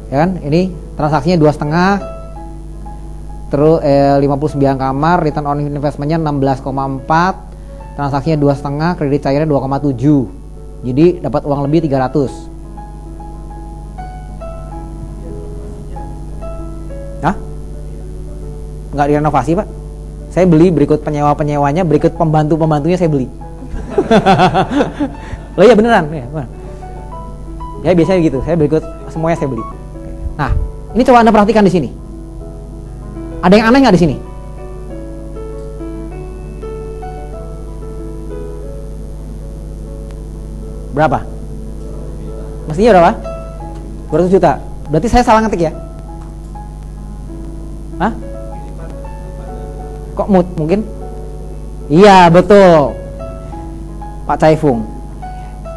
ya kan? Ini transaksinya 2,5, terus 59 kamar, return on investmentnya 16,4, transaksinya 2,5, kredit cairnya 2,7, jadi dapat uang lebih 300. Hah? Nggak direnovasi Pak, saya beli, berikut penyewa-penyewanya, berikut pembantu-pembantunya saya beli. Loh ya beneran ya, bener. Ya biasanya gitu, saya berikut semuanya saya beli. Nah, ini coba Anda perhatikan di sini. Ada yang aneh nggak di sini? Berapa? Mestinya berapa? 200 juta. Berarti saya salah ngetik ya? Hah? Kok mungkin? Iya betul, Pak Caifung.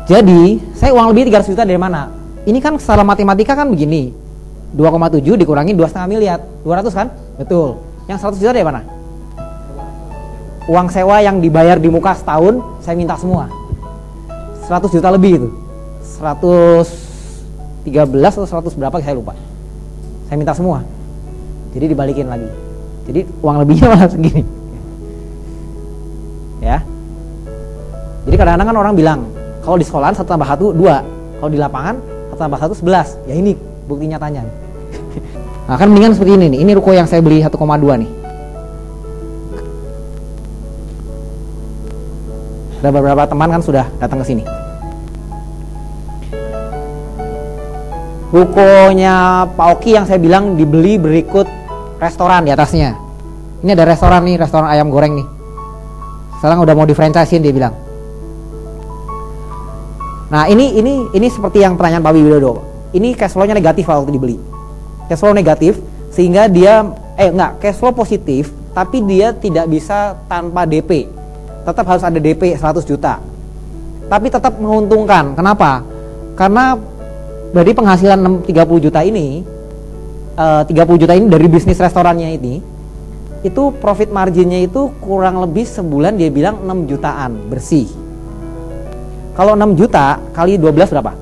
Jadi saya uang lebih 300 juta dari mana? Ini kan secara matematika kan begini, 2,7 dikurangi 2,5 miliar, 200 kan? Betul. Yang 100 juta dari mana? Uang sewa yang dibayar di muka setahun saya minta semua, 100 juta lebih itu, 113 atau 100 berapa saya lupa. Saya minta semua, jadi dibalikin lagi. Jadi uang lebihnya malah segini. Ya. Jadi kadang-kadang kan orang bilang, kalau di sekolahan 1 tambah 1 2, kalau di lapangan 1 tambah 1 11. Ya ini bukti nyatanya. Nah kan mendingan seperti ini nih. Ini ruko yang saya beli 1,2 nih. Ada beberapa teman kan sudah datang ke sini. Rukonya Pak Oki yang saya bilang dibeli berikut restoran di atasnya. Ini ada restoran nih, restoran ayam goreng nih. Sekarang udah mau di franchise-in dia bilang. Nah ini seperti yang pertanyaan Pak Widodo. Ini cash flow-nya negatif waktu dibeli. Cash flow negatif sehingga dia cash flow positif, tapi dia tidak bisa tanpa DP. Tetap harus ada DP 100 juta. Tapi tetap menguntungkan. Kenapa? Karena dari penghasilan 30 juta ini 30 juta ini dari bisnis restorannya ini, itu profit marginnya itu kurang lebih sebulan dia bilang 6 jutaan bersih. Kalau 6 juta kali 12 berapa?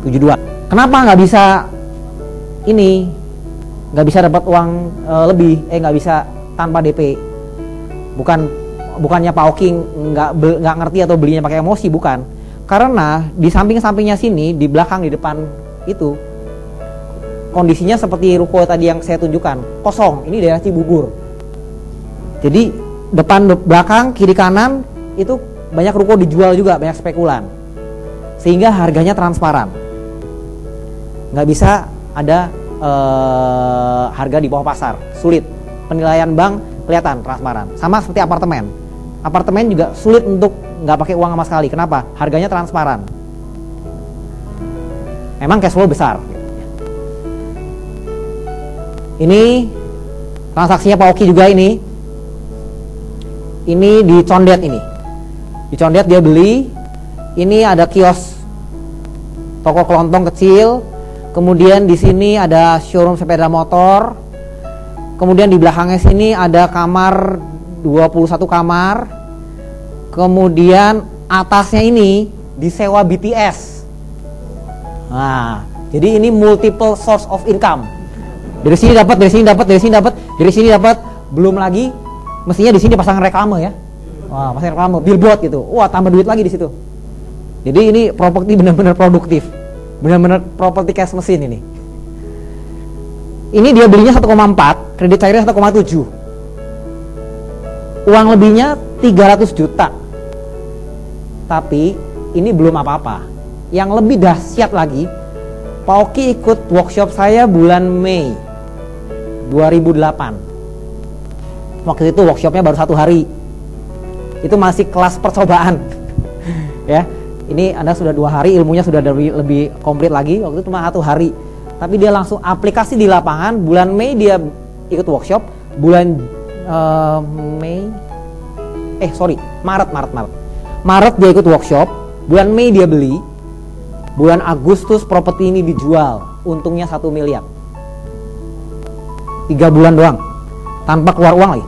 72. Kenapa nggak bisa ini? Nggak bisa dapat uang lebih? Nggak bisa tanpa DP? Bukannya Pak Oking nggak ngerti atau belinya pakai emosi, bukan. Karena di samping-sampingnya sini, di belakang, di depan itu kondisinya seperti ruko tadi yang saya tunjukkan, kosong. Ini daerah Cibubur. Jadi depan, belakang, kiri, kanan itu banyak ruko dijual juga, banyak spekulan. Sehingga harganya transparan. Nggak bisa ada harga di bawah pasar, sulit. Penilaian bank kelihatan transparan. Sama seperti apartemen. Apartemen juga sulit untuk nggak pakai uang sama sekali. Kenapa? Harganya transparan. Emang cash flow besar. Ini transaksinya Pak Oki juga ini. Ini di Condet ini. Di Condet dia beli. Ini ada kios toko kelontong kecil. Kemudian di sini ada showroom sepeda motor. Kemudian di belakangnya sini ada kamar 21 kamar. Kemudian atasnya ini disewa BTS. Nah, jadi ini multiple source of income. Dari sini dapat, dari sini dapat, dari sini dapat, dari sini dapat. Belum lagi mestinya di sini pasang reklame ya. Wah, pasang reklame, billboard gitu. Wah, tambah duit lagi di situ. Jadi ini properti benar-benar produktif. Benar-benar properti cash mesin ini. Ini dia belinya 1,4, kredit cairnya 1,7. Uang lebihnya 300 juta. Tapi ini belum apa-apa. Yang lebih dahsyat lagi, Pak Oki ikut workshop saya bulan Mei 2008. Waktu itu workshopnya baru 1 hari. Itu masih kelas percobaan. Ya, ini Anda sudah 2 hari, ilmunya sudah lebih komplit lagi. Waktu itu cuma 1 hari. Tapi dia langsung aplikasi di lapangan. Bulan Mei dia ikut workshop. Bulan Maret dia ikut workshop. Bulan Mei dia beli. Bulan Agustus properti ini dijual. Untungnya 1 miliar. 3 bulan doang, tanpa keluar uang lagi.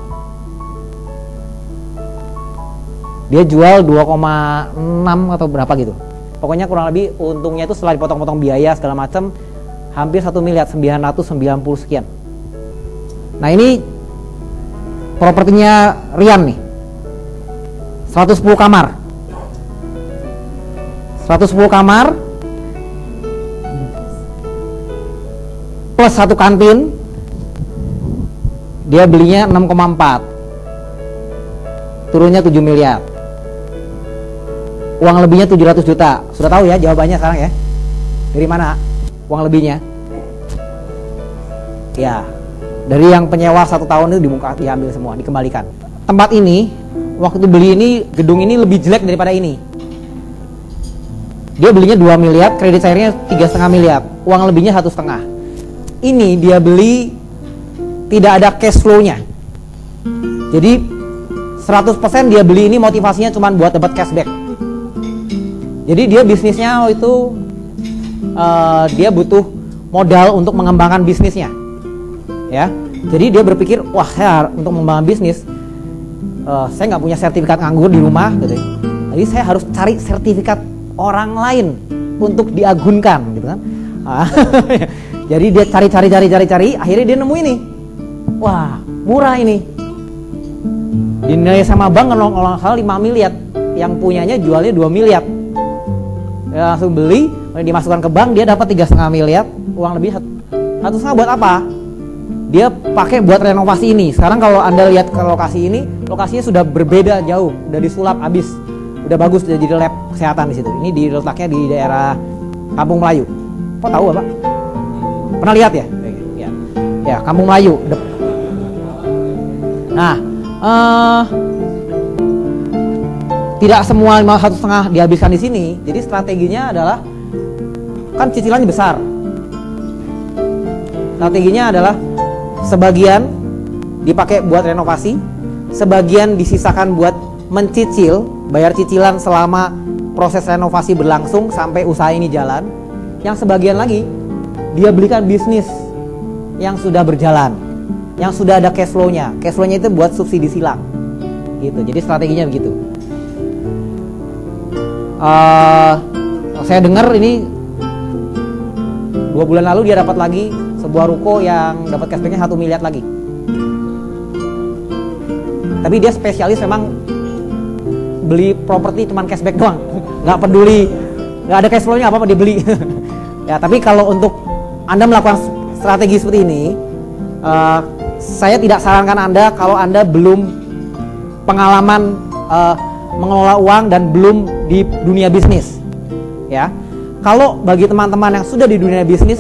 Dia jual 2,6 atau berapa gitu. Pokoknya kurang lebih untungnya itu setelah dipotong-potong biaya segala macam hampir 1 miliar 990 sekian. Nah ini propertinya Rian nih, 110 kamar, 110 kamar plus 1 kantin. Dia belinya 6,4, turunnya 7 miliar. Uang lebihnya 700 juta. Sudah tahu ya jawabannya sekarang ya? Dari mana uang lebihnya? Ya, dari yang penyewa 1 tahun itu diambil semua, dikembalikan. Tempat ini, waktu beli ini, gedung ini lebih jelek daripada ini. Dia belinya 2 miliar, kredit cairnya 3,5 miliar. Uang lebihnya 1,5. Ini dia beli tidak ada cash flow-nya. Jadi 100% dia beli ini motivasinya cuma buat dapat cashback. Jadi dia bisnisnya itu dia butuh modal untuk mengembangkan bisnisnya, ya. Jadi dia berpikir, wah saya untuk mengembangkan bisnis, saya nggak punya sertifikat nganggur di rumah, gitu. Jadi saya harus cari sertifikat orang lain untuk diagunkan, gitu kan. Jadi dia cari, akhirnya dia nemu ini. Wah, murah ini. Dinilai sama bank kalau salah 5 miliar, yang punyanya jualnya 2 miliar. Ya, langsung beli, dimasukkan ke bank, dia dapat 3,5 miliar, uang lebih 1,5 buat apa? Dia pakai buat renovasi ini. Sekarang kalau Anda lihat ke lokasi ini, lokasinya sudah berbeda jauh, udah disulap habis. Udah bagus, udah jadi lab kesehatan di situ. Ini diletaknya di daerah Kampung Melayu. Kok tahu Bapak? Pernah lihat ya? Ya, Kampung Melayu. Nah, tidak semua 1,5 dihabiskan di sini. Jadi strateginya adalah, kan cicilannya besar. Strateginya adalah sebagian dipakai buat renovasi, sebagian disisakan buat mencicil, bayar cicilan selama proses renovasi berlangsung sampai usaha ini jalan. Yang sebagian lagi dia belikan bisnis yang sudah berjalan, yang sudah ada cash flow-nya. Cash flow-nya itu buat subsidi silang. Gitu. Jadi strateginya begitu. Saya dengar ini 2 bulan lalu dia dapat lagi sebuah ruko yang dapat cashbacknya 1 miliar lagi. Tapi dia spesialis memang beli properti cuman cashback doang, nggak peduli, nggak ada cash flow-nya apa-apa dia beli. Ya, tapi kalau untuk Anda melakukan strategi seperti ini, saya tidak sarankan Anda kalau Anda belum pengalaman mengelola uang dan belum di dunia bisnis. Ya, kalau bagi teman-teman yang sudah di dunia bisnis,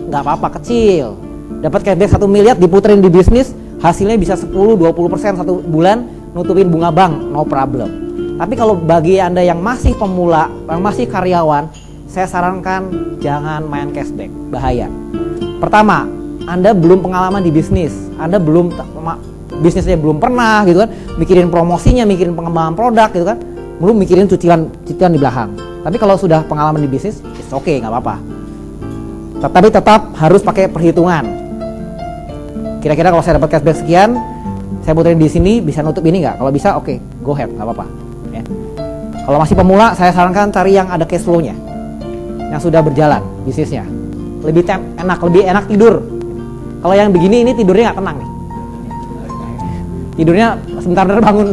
nggak apa-apa, kecil, dapat cashback 1 miliar diputerin di bisnis, hasilnya bisa 10-20% 1 bulan, nutupin bunga bank, no problem. Tapi kalau bagi Anda yang masih pemula, yang masih karyawan, saya sarankan jangan main cashback, bahaya. Pertama, Anda belum pengalaman di bisnis, Anda belum bisnisnya belum pernah, gitu kan, mikirin promosinya, mikirin pengembangan produk, gitu kan, belum mikirin cicilan di belakang. Tapi kalau sudah pengalaman di bisnis, it's okay, nggak apa-apa. Tapi tetap harus pakai perhitungan. Kira-kira kalau saya dapat cashback sekian, saya puterin di sini, bisa nutup ini nggak? Kalau bisa, oke, go ahead, nggak apa-apa. Ya. Kalau masih pemula, saya sarankan cari yang ada cash flow-nya, yang sudah berjalan bisnisnya. Lebih enak tidur. Kalau yang begini ini tidurnya nggak tenang nih. Tidurnya sebentar bangun.